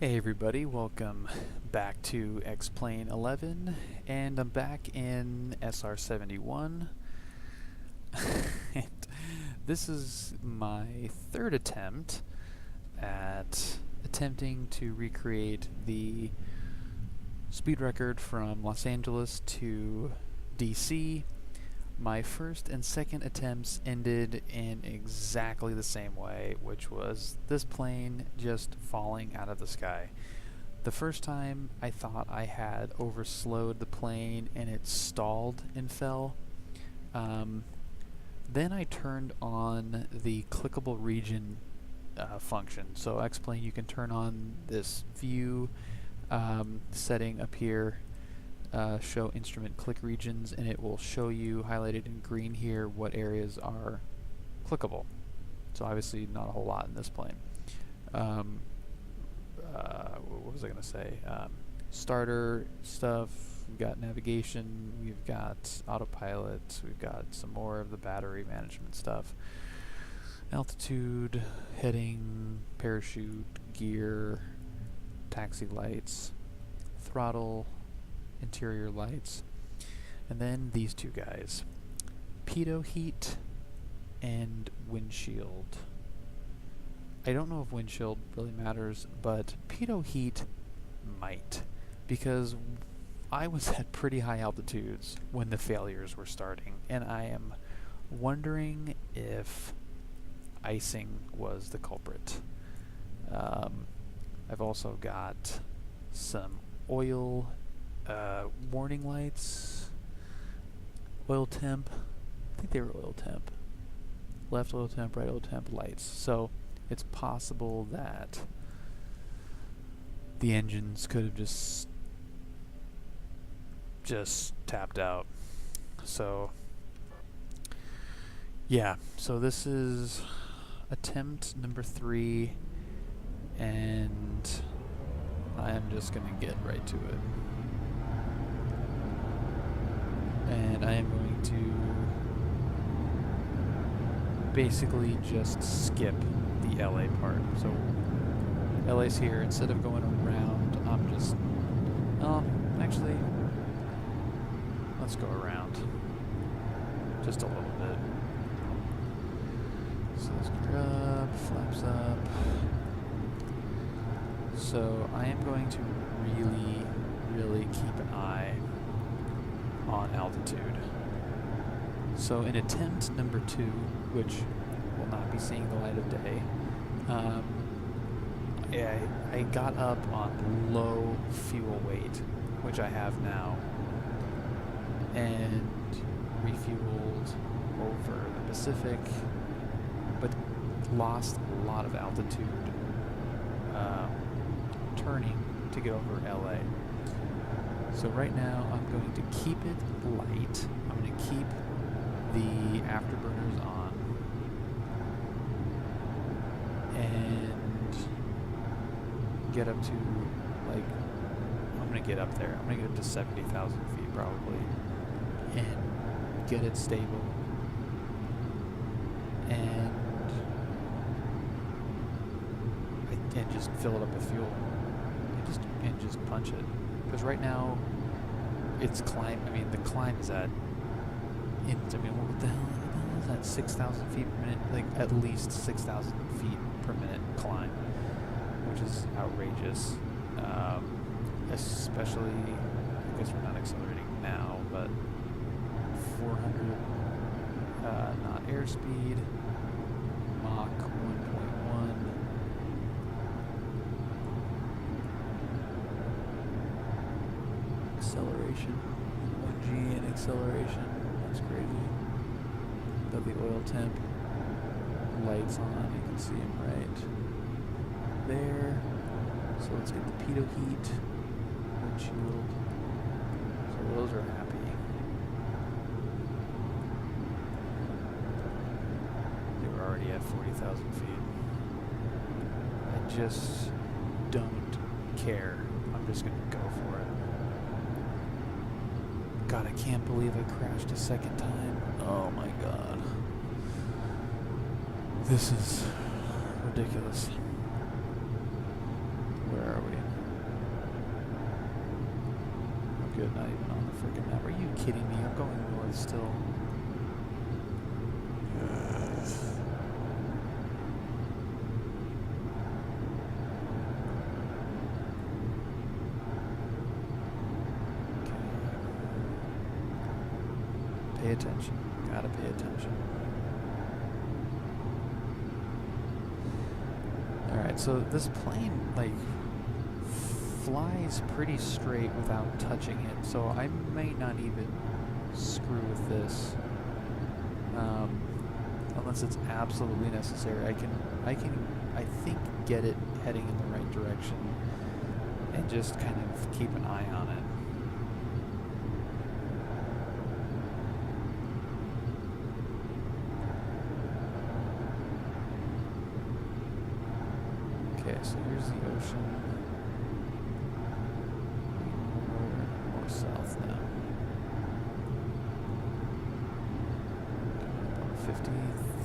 Hey everybody, welcome back to X-Plane 11, and I'm back in SR-71. And this is my third attempt at attempting to recreate the speed record from Los Angeles to DC. My first and second attempts ended in exactly the same way, which was this plane just falling out of the sky. The first time I thought I had overslowed the plane and it stalled and fell. Then I turned on the clickable region function. So X-Plane, you can turn on this view setting up here. Show instrument click regions, and it will show you highlighted in green here what areas are clickable. So obviously not a whole lot in this plane. What was I going to say? Starter stuff, we've got navigation, we've got autopilot, we've got some more of the battery management stuff. Altitude, heading, parachute, gear, taxi lights, throttle, interior lights, and then these two guys, pitot heat and windshield. I don't know if windshield really matters, but pitot heat might, because I was at pretty high altitudes when the failures were starting, and I am wondering if icing was the culprit. I've also got some oil warning lights, oil temp, I think they were oil temp, left oil temp, right oil temp lights. So it's possible that the engines could have just tapped out. So yeah, so this is attempt number 3, and I am just gonna get right to it. And I am going to basically just skip the LA part. So LA's here. Instead of going around, I'm just, actually, let's go around just a little bit. So let's gear up, flaps up. So I am going to really keep an eye on altitude. So in attempt number 2, which will not be seeing the light of day, I got up on low fuel weight, which I have now, and refueled over the Pacific, but lost a lot of altitude turning to get over LA. So right now I'm going to keep it light. I'm going to keep the afterburners on, and get up to, like, I'm going to get up there. I'm going to get up to 70,000 feet probably, and get it stable, and just fill it up with fuel, and just punch it. Because right now, it's climb. I mean, the climb is at. What the hell is that? 6,000 feet per minute. Like at least 6,000 feet per minute climb, which is outrageous. Especially, I guess we're not accelerating now, but 400 knot airspeed, Mach 1.1. Acceleration, 1G in acceleration, that's crazy. Got the oil temp lights on, you can see them right there. So let's get the pitot heat, windshield, so those are happy. They were already at 40,000 feet. I just don't care, I'm just gonna go for it. God, I can't believe I crashed a second time. Oh my god. This is ridiculous. Where Where are we? Oh, good, not even on the freaking map. Are you kidding me? I'm going north still. Pay attention. Gotta pay attention. Alright, so this plane, like, flies pretty straight without touching it, so I may not even screw with this. Unless it's absolutely necessary. I think, get it heading in the right direction and just kind of keep an eye on it. Okay, so here's the ocean. More south now.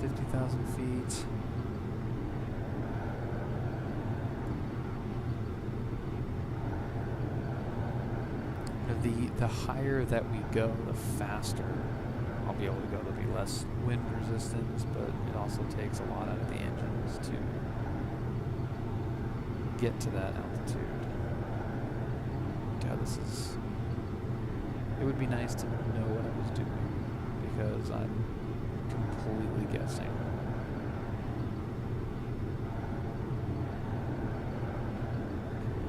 50,000 feet. The higher that we go, the faster I'll be able to go. There'll be less wind resistance, but it also takes a lot out of the engines to get to that altitude. God, it would be nice to know what I was doing, because I'm completely guessing.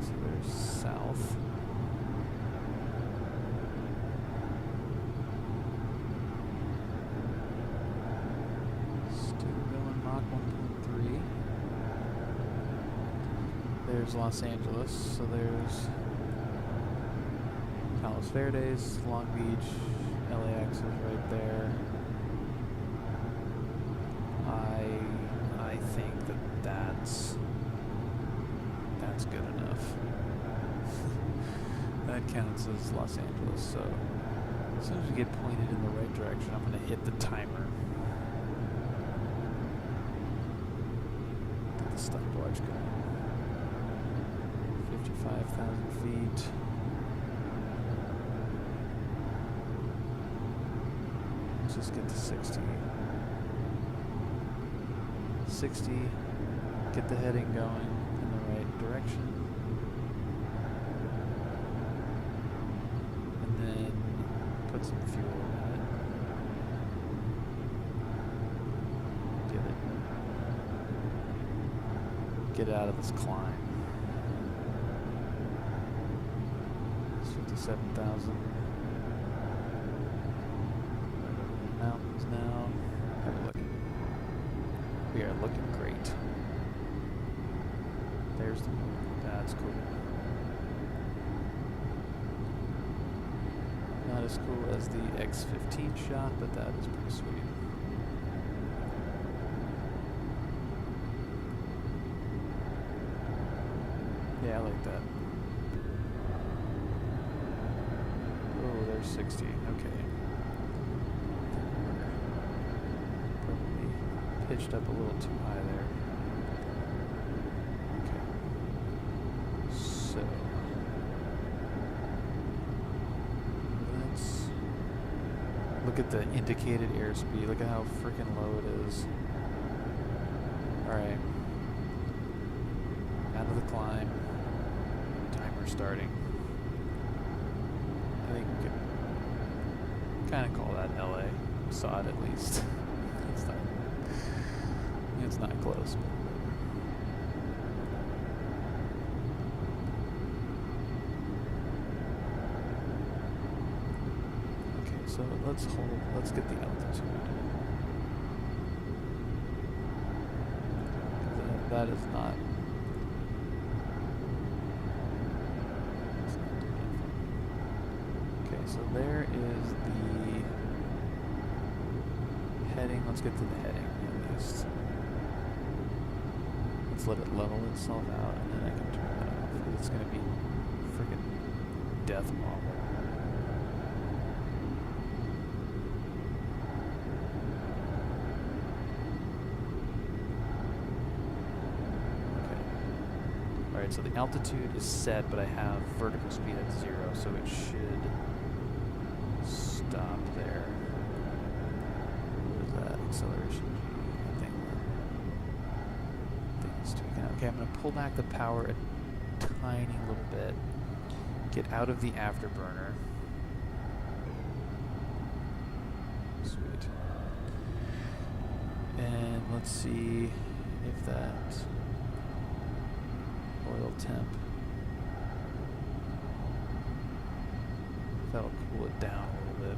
So there's south. Still going Mach 1.3. There's Los Angeles, so there's Palos Verdes, Long Beach, LAX is right there. I think that's good enough. That counts as Los Angeles, so as soon as we get pointed in the right direction, I'm going to hit the timer. Get the stopwatch going. 55,000 feet. Let's just get to 60. 60, get the heading going in the right direction, and then put some fuel in it. Get it out of this climb. It's 57,000. Mountains now. How are we looking? We are looking great. There's the moon. That's cool. Not as cool as the X-15 shot, but that is pretty sweet. Yeah, I like that. Oh, there's 60. Okay. Pitched up a little too high there. Okay. So let's look at the indicated airspeed. Look at how freaking low it is. Alright. Out of the climb. Timer starting. I think we could kind of call that LA. Saw it at least. It's not close. Okay, so let's get the altitude. That is not. Okay, so there is the heading. Let's get to the heading at least. Let's let it level itself out, and then I can turn that off. It's going to be freaking death bomb. Okay. Alright, so the altitude is set, but I have vertical speed at 0, so it should stop there. What is that? Acceleration G. I think it's tweaking out. Okay, I'm going to pull back the power a tiny little bit. Get out of the afterburner. Sweet. And let's see if that oil temp, that'll cool it down a little bit.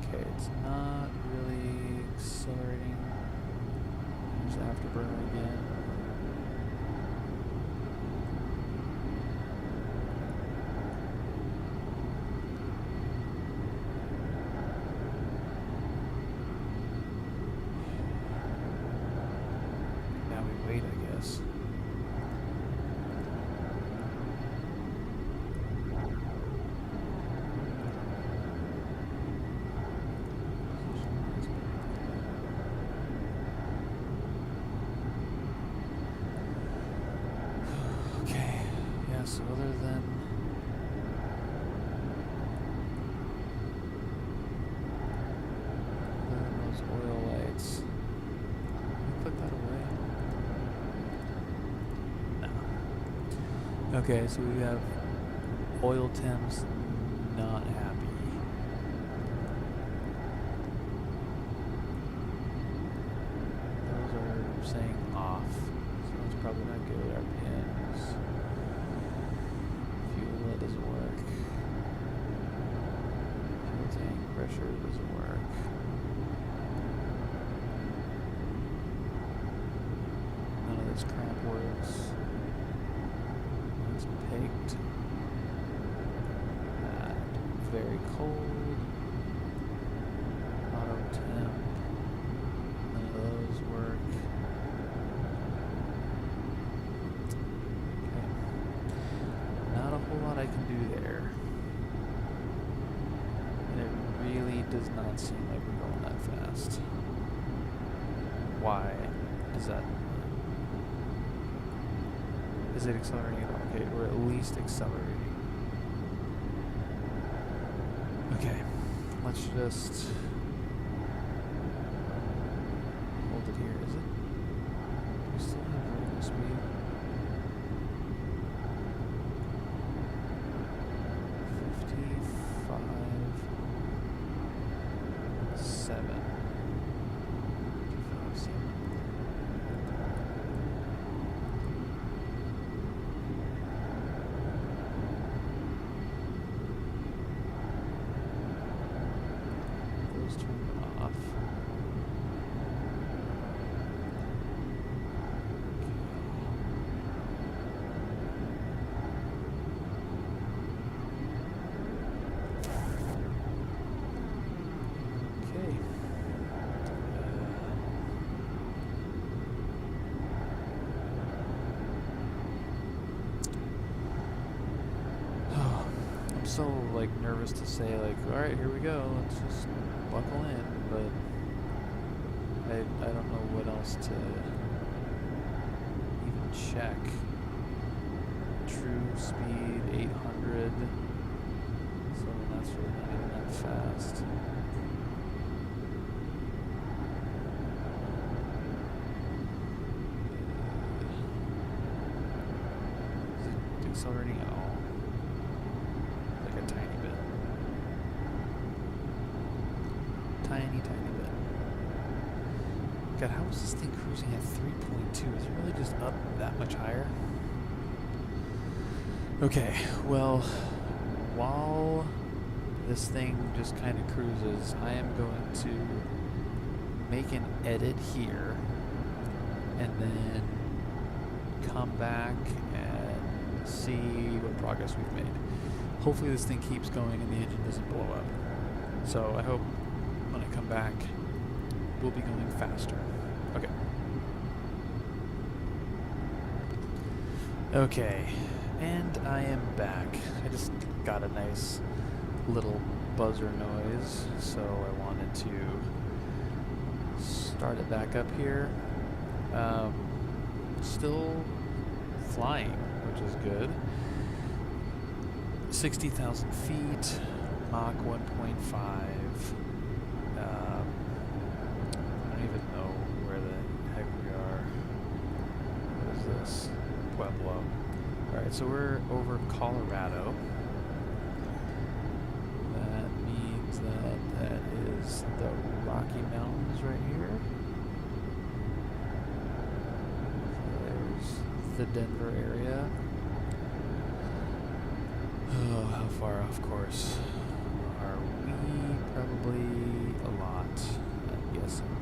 Okay, it's not really accelerating. There's afterburner again. Wait, I guess. Okay, yeah, so other than those oil lights, can you click that away? Okay, so we have oil temps not happy. Those are saying off, so that's probably not good. RPMs. Fuel, that doesn't work. Fuel tank pressure doesn't work. None of this crap works. Pegged. Very cold. Auto temp. None of those work. Okay. Not a whole lot I can do there. And it really does not seem like we're going that fast. Why does that? Is it accelerating at all? Okay, we're at least accelerating. Okay, let's just hold it here, is it? Do we still have vertical speed? 55, 7. 55, 7. Turn off. Okay. I'm so like nervous to say like, all right, here we go. Let's just buckle in, but I don't know what else to even check. True speed 800, so that's really not even that fast. Is it accelerating at all? Like a tiny bit. Tiny bit. God, how is this thing cruising at 3.2? Is it really just up that much higher? Okay, well, while this thing just kind of cruises, I am going to make an edit here and then come back and see what progress we've made. Hopefully this thing keeps going and the engine doesn't blow up. So I hope when I come back, we'll be going faster. Okay. Okay, and I am back. I just got a nice little buzzer noise, so I wanted to start it back up here. Still flying, which is good. 60,000 feet, Mach 1.5. I don't even know where the heck we are. What is this? Pueblo. Alright, so we're over Colorado. That means that is the Rocky Mountains right here. There's the Denver area. Oh, how far off course are we? Probably a lot, I'm guessing.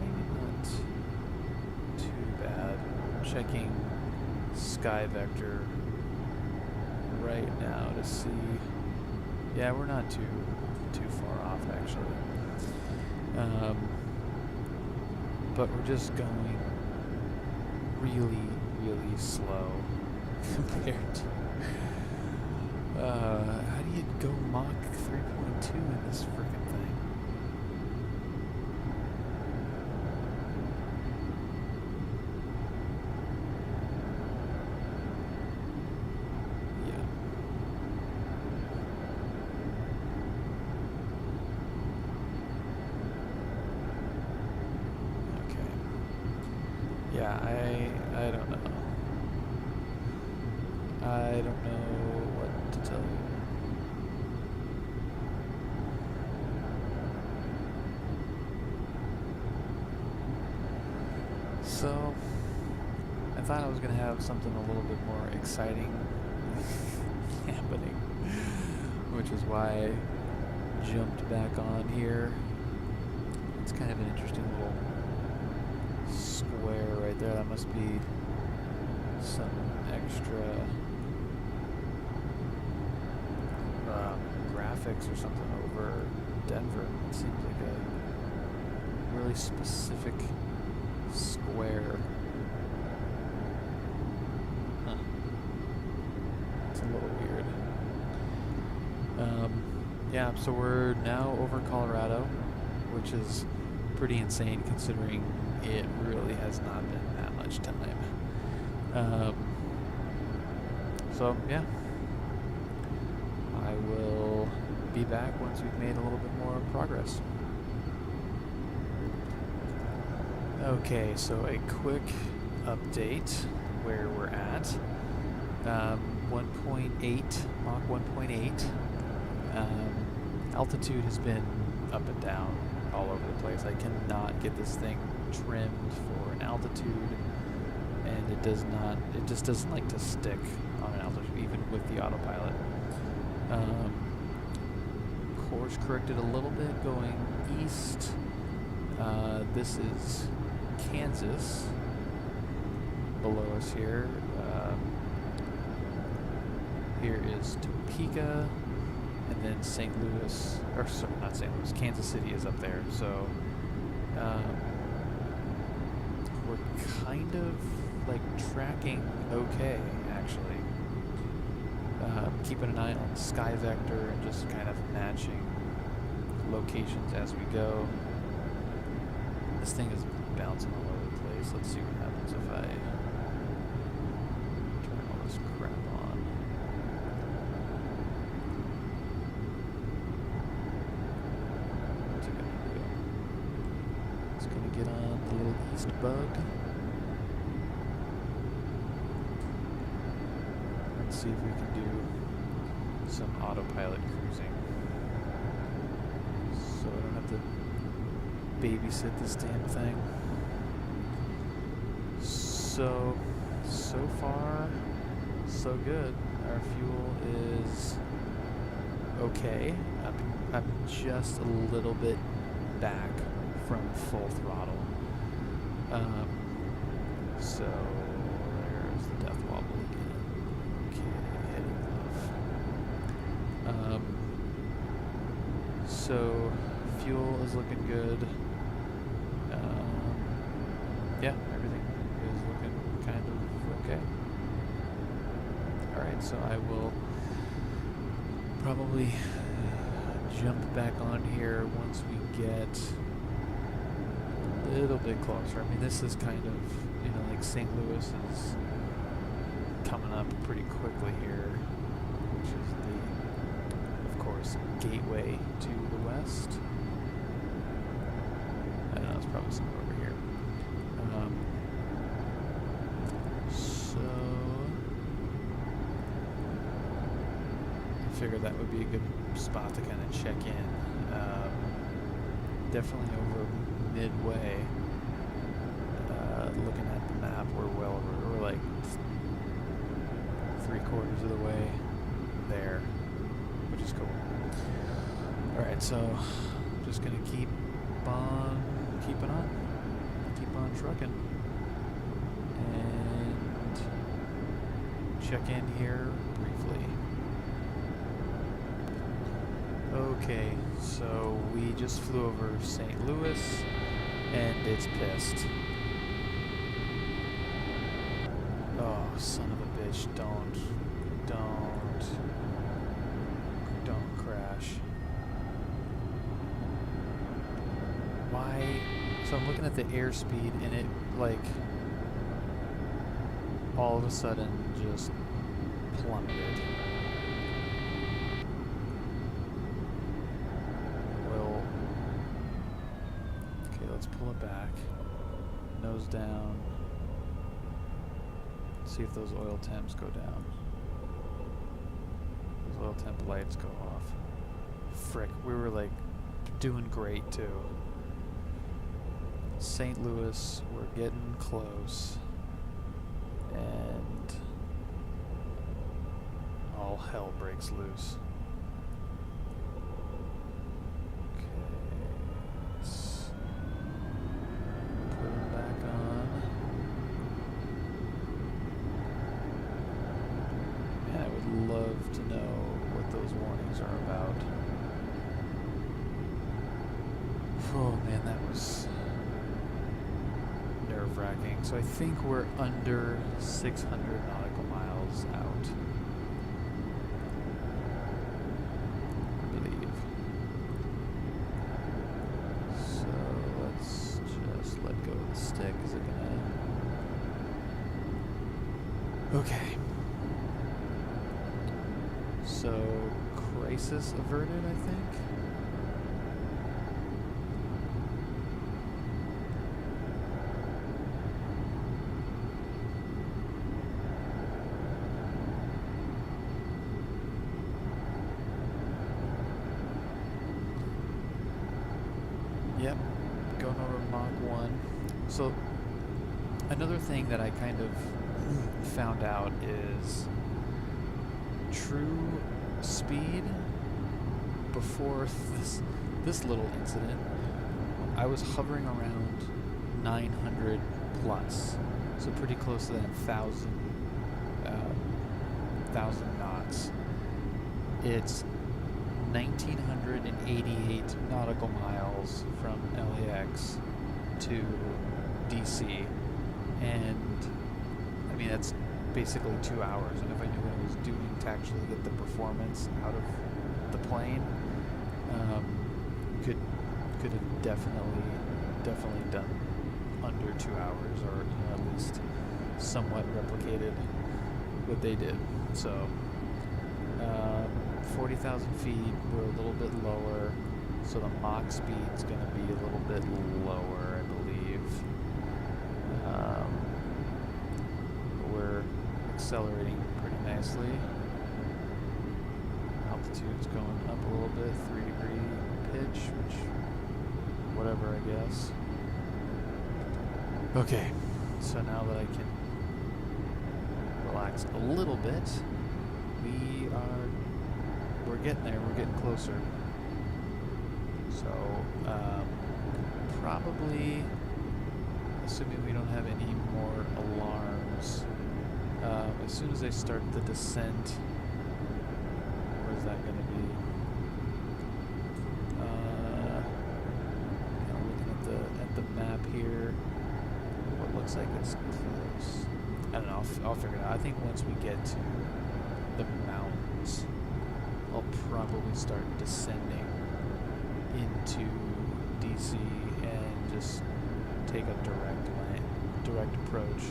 Maybe not too bad. I'm checking Sky Vector right now to see. Yeah, we're not too far off actually. But we're just going really, really slow compared to. How do you go Mach 3.2 in this frickin' thing? Yeah. Yeah, I don't know. I don't know what to tell you. So, I thought I was going to have something a little bit more exciting happening, which is why I jumped back on here. It's kind of an interesting little square right there. That must be some extra graphics or something over Denver. It seems like a really specific square. Huh. It's a little weird. Yeah, so we're now over Colorado, which is pretty insane considering it really has not been that much time. So yeah, I will be back once we've made a little bit more progress. Okay, so a quick update where we're at. 1.8, Mach 1.8. Altitude has been up and down all over the place. I cannot get this thing trimmed for an altitude, and it just doesn't like to stick on an altitude, even with the autopilot. Course corrected a little bit going east. This is Kansas below us here. Here is Topeka, and then St. Louis, or sorry, not St. Louis, Kansas City is up there. So we're kind of like tracking okay, actually. Keeping an eye on Sky Vector and just kind of matching locations as we go. This thing is bouncing all over the place. Let's see what happens if I turn all this crap on. What's it gonna do? It's gonna get on the little east bug. Let's see if we can do some autopilot cruising, so I don't have to babysit this damn thing. So far, so good. Our fuel is okay. I'm just a little bit back from full throttle. So there's the death wobble again. Okay, heading off. So fuel is looking good. Yeah, everything is looking kind Alright, so I will probably jump back on here once we get a little bit closer. I mean, this is kind of, you know, like St. Louis is coming up pretty quickly here, which is the, of course, gateway to the west. I don't know, it's probably somewhere over here. So I figured that would be a good spot to kind of check in. Definitely over midway. Looking at the map, we're like 3/4 of the way there, which is cool. All right, so I'm just gonna keep on trucking, and check in here briefly. Okay, so we just flew over St. Louis, and it's pissed. Oh, son of a bitch, don't crash. Why? So I'm looking at the airspeed, and it, like, all of a sudden just plummeted. Well, okay, let's pull it back. Nose down. See if those oil temps go down. Those oil temp lights go off. Frick, we were like doing great too. St. Louis, we're getting close. And all hell breaks loose. Okay, let's put it back on. Man, I would love to know what those warnings are about. Oh man, that was nerve-wracking. So I think we're under 600 nautical miles out, I believe. So let's just let go of the stick. Is it gonna... Okay. So, crisis averted, I think? Yep, going over Mach 1. So, another thing that I kind of found out is true speed before this little incident, I was hovering around 900 plus, so pretty close to that 1,000 knots. It's 1,988 nautical miles from LAX to DC, and I mean that's basically 2 hours, and if I knew what I was doing to actually get the performance out of the plane, could have definitely done under 2 hours, or you know, at least somewhat replicated what they did. So 40,000 feet, we're a little bit lower, so the Mach speed's going to be a little bit lower, I believe. We're accelerating pretty nicely. Altitude's going up a little bit, 3-degree pitch, which, whatever, I guess. Okay, so now that I can relax a little bit, we're getting there, we're getting closer. So, probably, assuming we don't have any more alarms, as soon as I start the descent, where's that going to be? Looking at the map here, what looks like it's close. I don't know, I'll figure it out. I think once we get to the mountains, I'll probably start descending into DC and just take a direct approach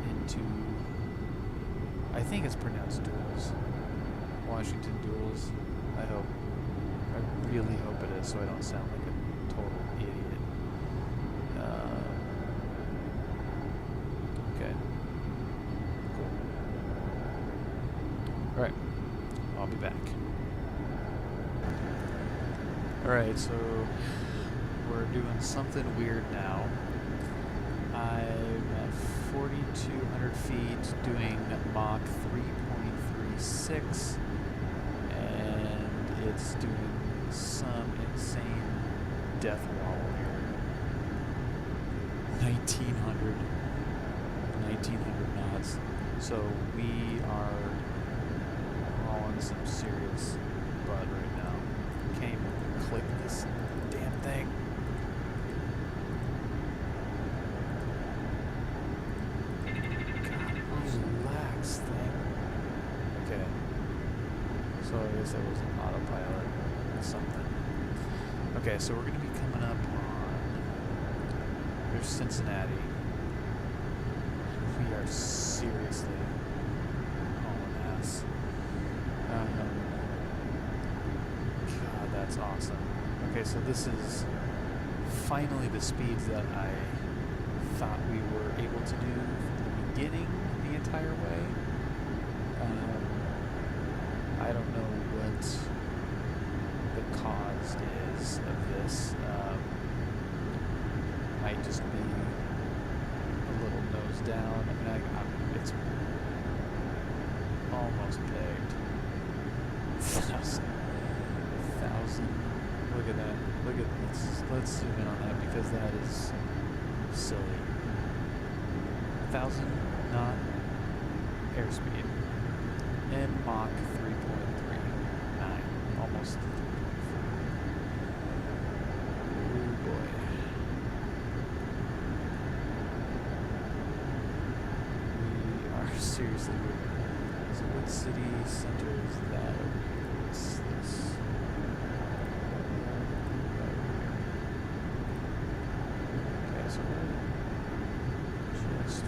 into, I think it's pronounced Duels, Washington Duels. I really hope it is, so I don't sound like a total idiot. Okay. Cool. Alright. I'll be back. Alright, so we're doing something weird now. I'm at 4,200 feet doing Mach 3.36, and it's doing some insane death wobble here. 1900 knots. So we are on some serious butt right now. Can't even click this damn thing. Relax thing. Okay. So I guess that was an autopilot or something. Okay, so we're going to be coming up on... There's Cincinnati. We are seriously hauling ass. God, that's awesome. Okay, so this is finally the speeds that I thought we were able to do from the beginning the entire way. I don't know what the cause is of this. Might just be a little nose down. I mean, it's almost pegged. 1,000. Look at that. Look at let's zoom in on that because that is silly. 1,000 knot airspeed and Mach 3.39, almost 3.4. Oh boy. We are seriously moving. So what city center is that over here? This. Okay, so we're just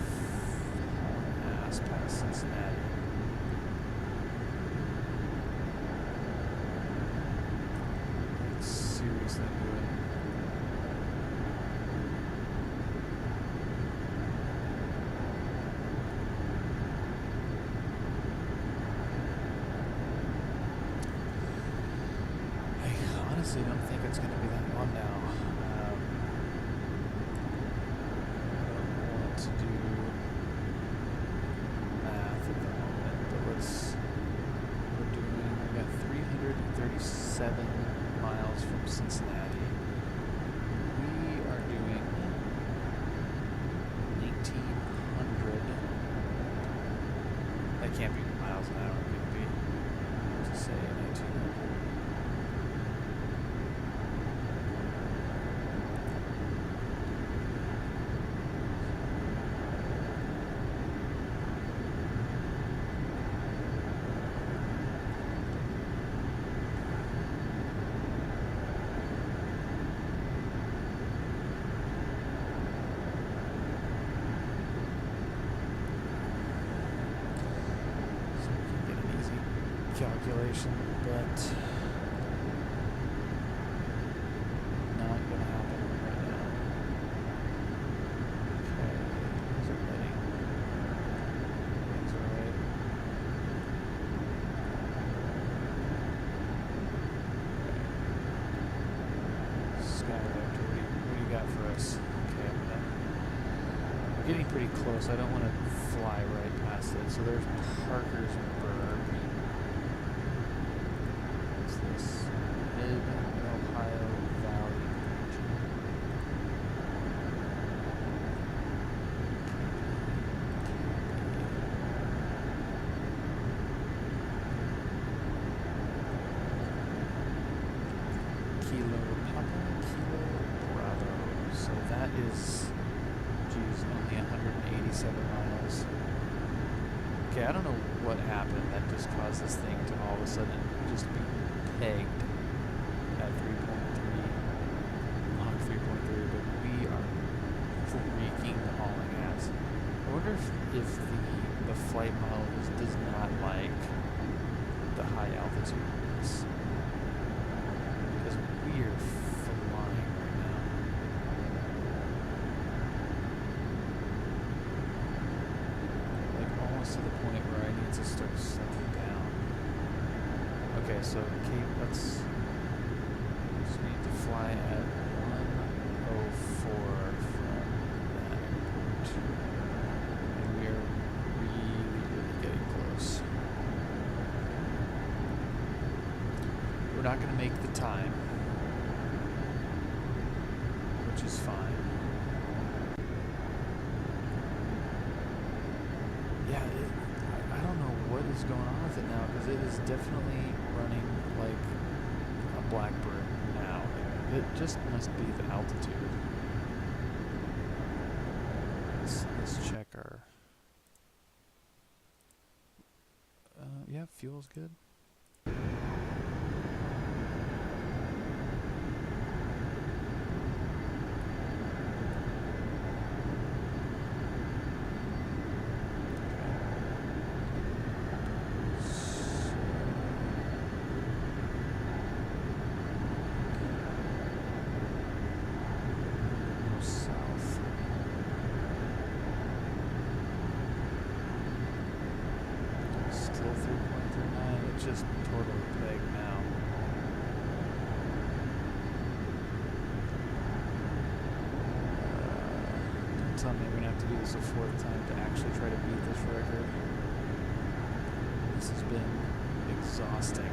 hauling ass past Cincinnati. Seriously good. I honestly don't think it's going to be that long now. I don't want to do math at the moment, but we got 337 miles from Cincinnati. We are doing 1,900. That can't be miles an hour, can it be? To say 1,900. Calculation, but not gonna happen right now. Okay, things are heading. Things are right. Okay. Skylift, what do you got for us? Okay, we're getting pretty close. I don't want to fly right past it. So there's Parkersburg. This Mid-Ohio Valley region. Kilo Papa, Kilo Bravo. So that is, geez, only 187 miles. Okay, I don't know what happened that just caused this thing to all of a sudden just be pegged at 3.3, Mach 3.3, but we are freaking hauling ass. I wonder if the flight model just does not like the high altitudes, because we are flying right now. Like almost to the point where I need to start slowing down. Okay, so let's just need to fly at 104 from that airport. And we are really getting close. We're not going to make the time, which is fine. Yeah, I don't know what is going on with it now, because it is definitely running like a Blackbird now. It just must be the altitude. Let's check our... yeah, fuel's good. Just totally pegged now. Don't tell me we're gonna have to do this a fourth time to actually try to beat this record. This has been exhausting.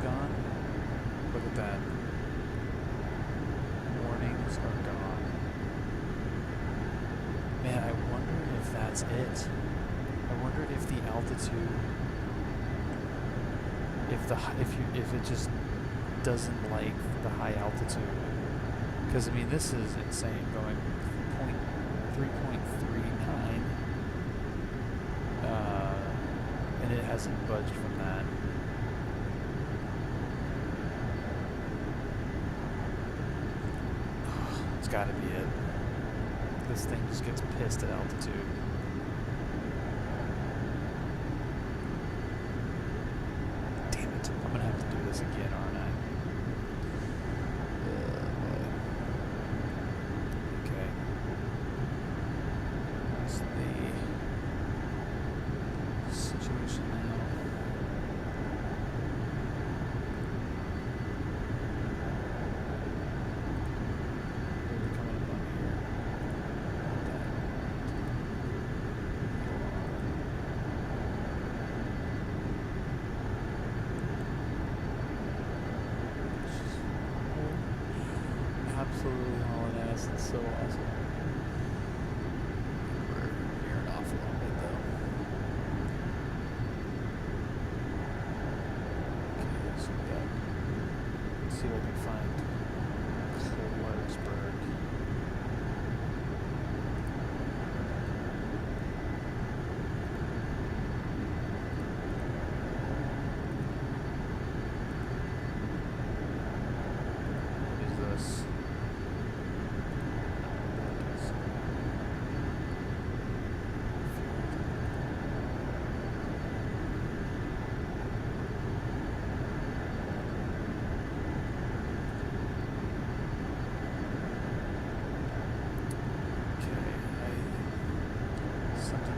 Gone. Look at that. Warnings are gone. Man, I wonder if that's it. I wonder if the altitude, if it just doesn't like the high altitude. Because I mean, this is insane. Going 3.39, and it hasn't budged from that. It's gotta be it. This thing just gets pissed at altitude. Damn it. I'm gonna have to do this again, aren't I? Okay. What's the situation now? Absolutely hauling ass. It's so awesome. We're veering off a little bit though. Okay, so we got. Let's see if I can find Clarksburg. What is this?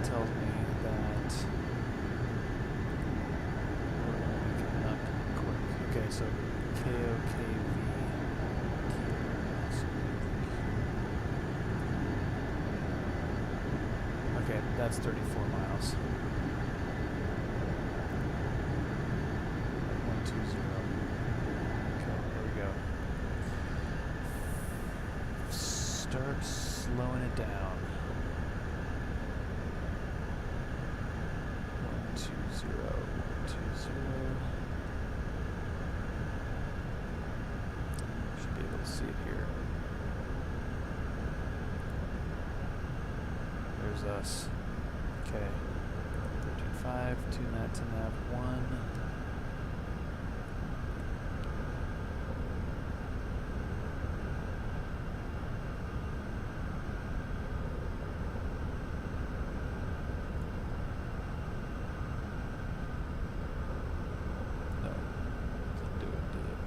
Tells me that we're only coming up quick. Okay, so KOKV. Okay, that's 34 miles. 120. Okay, here we go. Start slowing it down. 120, 120. Should be able to see it here. There's us. Okay. 13.5, tune that to nav 1. No, didn't do it, did it?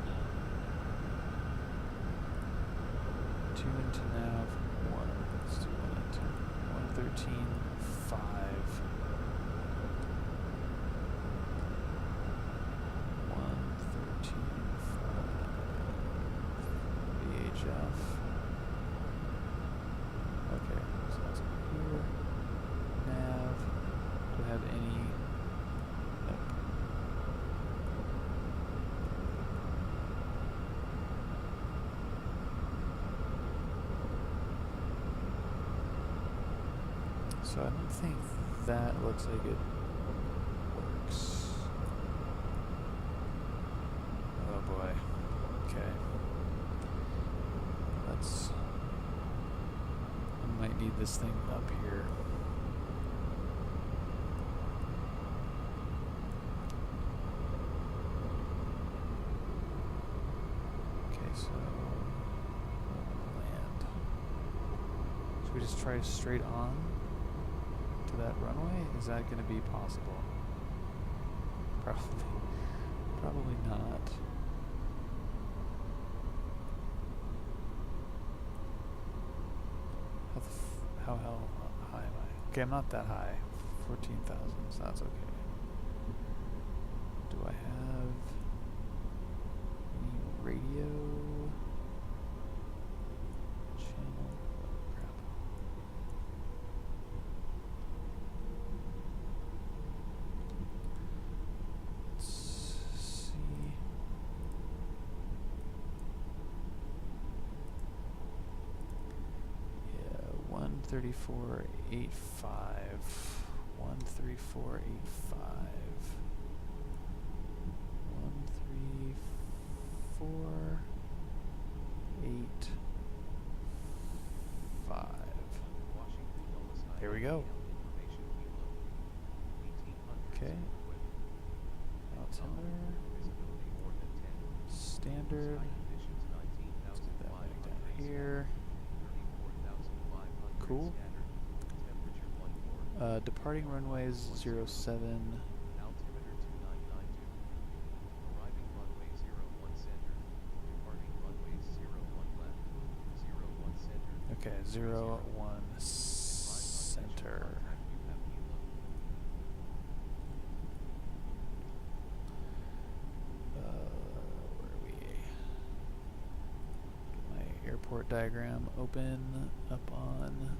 Tune to nav 1. Let's do 113.5. VHF. Okay, so that's over here. Nav. Do I have any? Nope. So I don't think that looks like it works. Oh boy. Okay. Let's... I might need this thing up here. Okay, so... land. Should we just try straight on to that runway? Is that going to be possible? Probably not. How high am I? Okay, I'm not that high. 14,000, so that's okay. Do I have any radio channel? Oh, crap. Let's see. Yeah, 134.85. 134.85. 134.85. Here we go. Okay. Altimeter. Standard. Let's get that back down here. Cool. Departing runways 07. Okay, 01 center. Where are we? Get my airport diagram open up on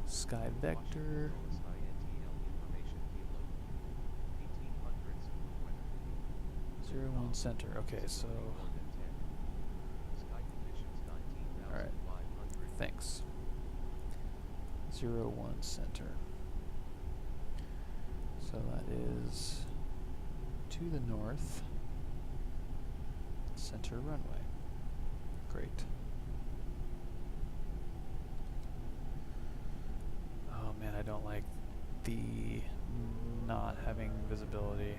Sky Vector. 01 center. Okay, so. Alright. Thanks. 01 center. So that is to the north. Center runway. Great. Oh man, I don't like the not having visibility.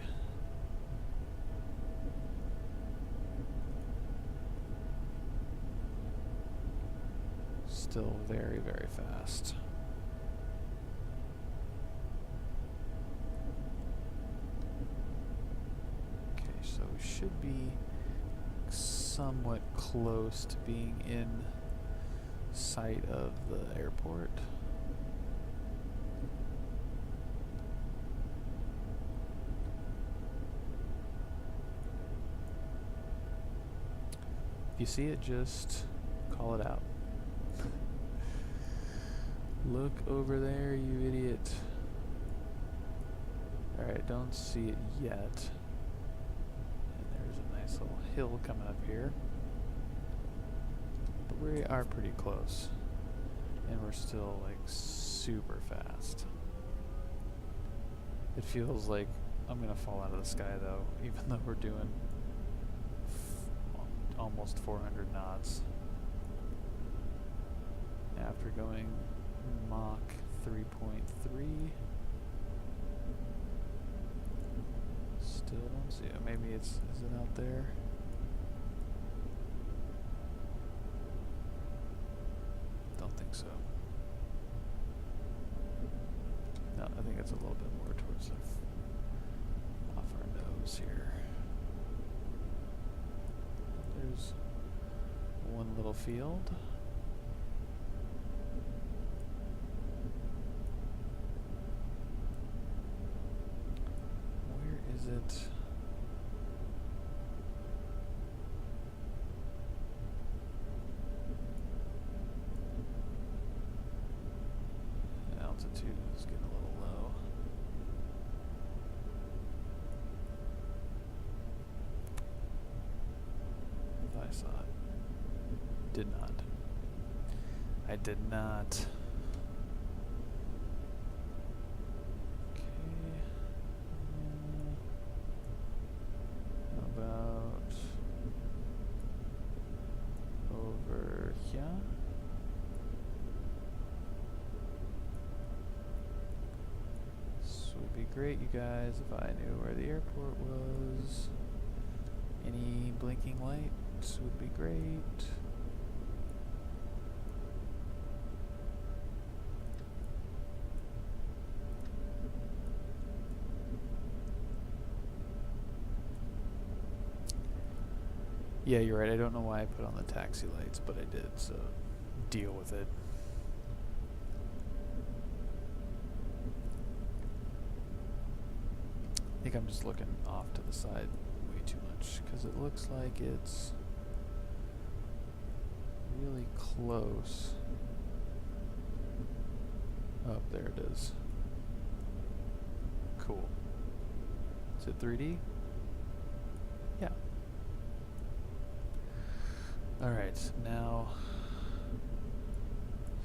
Still very, very fast. Okay, so we should be somewhat close to being in sight of the airport. If you see it, just call it out. Look over there, you idiot. Alright, don't see it yet. And there's a nice little hill coming up here. But we are pretty close. And we're still like super fast. It feels like I'm gonna fall out of the sky though, even though we're doing almost 400 knots. After going Mach 3.3. Still don't see it. Maybe is it out there? Don't think so. No, I think it's a little bit more towards the off our nose here. There's one little field. Where is it? Altitude is getting a little low. I saw it. Did not. I did not. Okay. How about over here? This would be great, you guys, if I knew where the airport was. Any blinking lights would be great. Yeah, you're right. I don't know why I put on the taxi lights, but I did, so deal with it. I think I'm just looking off to the side way too much, because it looks like it's really close. Oh, there it is. Cool. Is it 3D? Yeah. Alright, now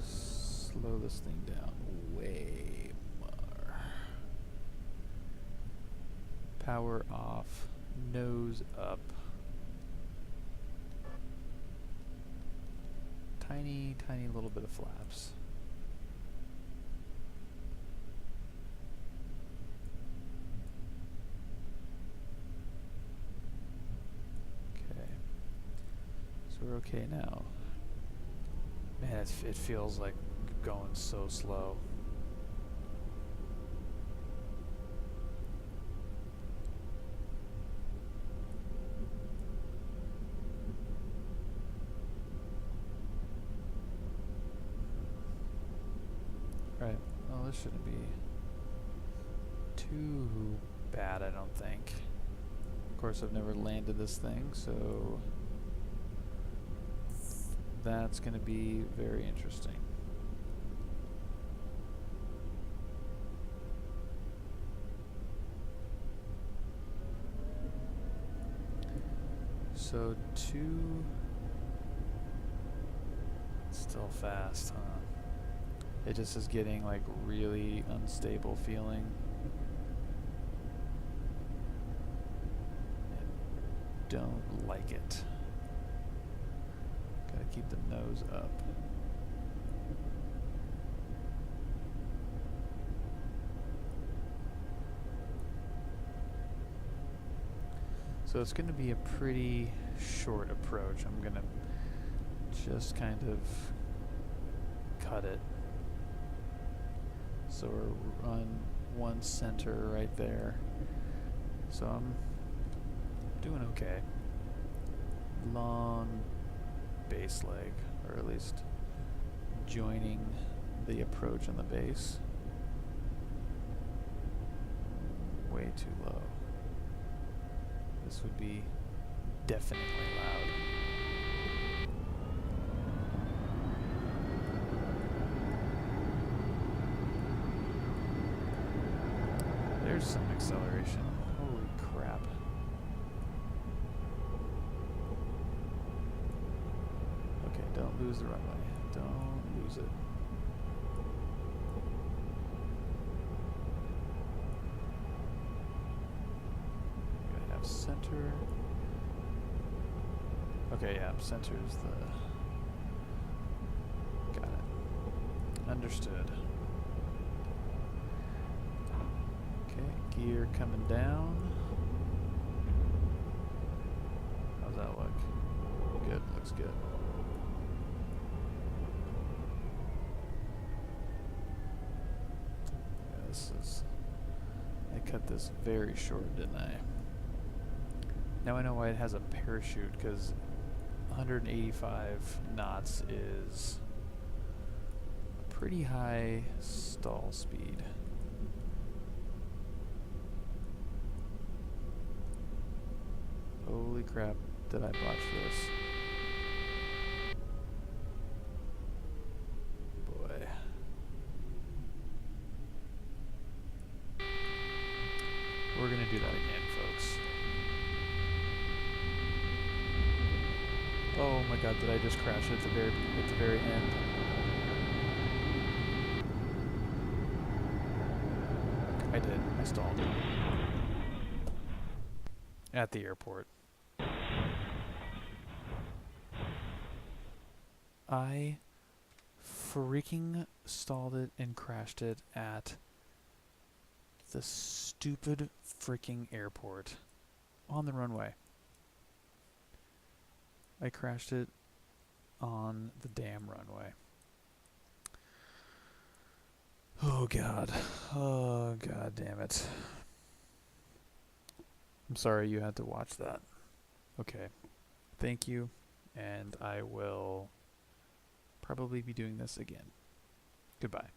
slow this thing down way more. Power off, nose up. Tiny, tiny little bit of flaps. We're okay now. Man, it feels like going so slow. Right. Well, this shouldn't be too bad, I don't think. Of course, I've never landed this thing, so that's going to be very interesting. So still fast, huh? It just is getting like really unstable feeling. I don't like it. Gotta keep the nose up. So it's going to be a pretty short approach. I'm going to just kind of cut it. So we're on one center right there. So I'm doing okay. Long base leg, or at least joining the approach on the base. Way too low. This would be definitely loud. there's some acceleration. Holy crap. Okay, don't lose the runway. Don't lose it. Gotta have center. Okay, yeah, center's the... Got it. Understood. Okay, gear coming down. How's that look? Good, looks good. Yeah, this is... I cut this very short, didn't I? Now I know why it has a parachute, because 185 knots is a pretty high stall speed. Holy crap, did I botch this? Boy. We're gonna do that again, folks. Oh my god, did I just crash at the very end? I did. I stalled. At the airport. I freaking stalled it and crashed it at the stupid freaking airport on the runway. I crashed it on the damn runway. Oh god. Oh god damn it. I'm sorry you had to watch that. Okay. Thank you, and I will probably be doing this again. Goodbye.